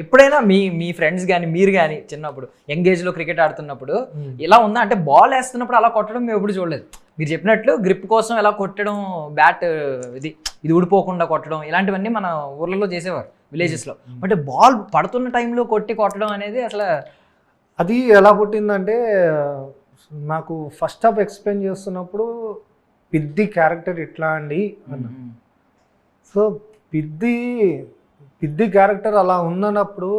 ఎప్పుడైనా మీ మీ ఫ్రెండ్స్ కానీ మీరు కానీ చిన్నప్పుడు యంగ్ ఏజ్లో క్రికెట్ ఆడుతున్నప్పుడు ఇలా ఉందా అంటే బాల్ వేస్తున్నప్పుడు అలా కొట్టడం మేము ఎప్పుడు చూడలేదు. మీరు చెప్పినట్లు గ్రిప్ కోసం ఎలా కొట్టడం, బ్యాట్ ఇది ఊడిపోకుండా కొట్టడం ఇలాంటివన్నీ మన ఊర్లలో చేసేవారు విలేజెస్లో. బట్ బాల్ పడుతున్న టైంలో కొట్టడం అనేది అసలు అది ఎలా పుట్టిందంటే నాకు ఫస్ట్ హాఫ్ ఎక్స్ప్లెయిన్ చేస్తున్నప్పుడు పిద్ది క్యారెక్టర్ ఇట్లా అండి అన్న. సో పిద్ది క్యారెక్టర్ అలా ఉందన్నప్పుడు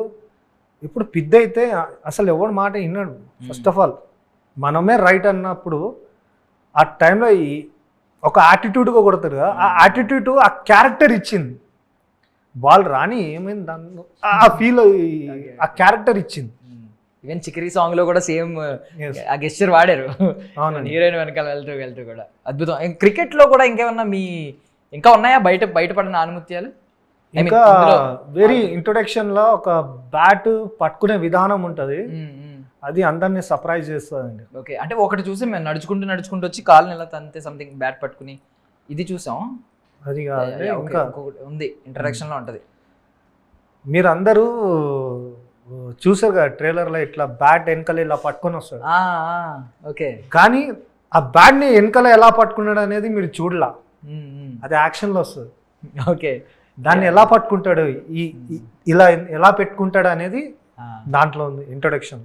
ఇప్పుడు పిద్ది అయితే అసలు ఎవరి మాట విన్నాడు. ఫస్ట్ ఆఫ్ ఆల్ మనమే రైట్ అన్నప్పుడు ఆ టైంలో ఒక యాటిట్యూడ్గా కొడతారు కదా, ఆ యాటిట్యూడ్ ఆ క్యారెక్టర్ ఇచ్చింది. బాల్ రాని ఏమైంది దానిలో ఆ ఫీల్ ఆ క్యారెక్టర్ ఇచ్చింది. ఈవెన్ చికరీ సాంగ్ లో కూడా సేమ్ ఆ గెస్చర్ వాడారు. అవునండి, హీరోయిన్ వెనకాల వెళ్తూ కూడా అద్భుతం. క్రికెట్ లో కూడా ఇంకేమన్నా ఇంకా ఉన్నాయా బయటపడిన ఆనుమత్యాలు? ఇంకా వెరీ ఇంట్రొడక్షన్ లో ఒక బ్యాట్ పట్టుకునే విధానం ఉంటది, అది అందరినీ సర్ప్రైజ్ చేస్తుందండి. ఓకే, అంటే ఒకటి చూసి మేము నడుచుకుంటూ వచ్చి కాళ్ళని ఎలా తంతే సంథింగ్ బ్యాట్ పట్టుకుని ఇది చూసాం. అది ఇంకా ఉంది ఇంట్రడక్షన్ లో ఉంటది. మీరు అందరూ చూసారు కదా ట్రైలర్ లో ఇట్లా బ్యాట్ వెనకాల ఇలా పట్టుకొని వస్తాడు. ఓకే, కానీ ఆ బ్యాట్ ని వెనకాల ఎలా పట్టుకున్నాడు అనేది మీరు చూడలా, అది యాక్షన్ లో వస్తుంది. ఓకే, దాన్ని ఎలా పట్టుకుంటాడు, ఇలా ఎలా పెట్టుకుంటాడు అనేది దాంట్లో ఉంది ఇంట్రొడక్షన్.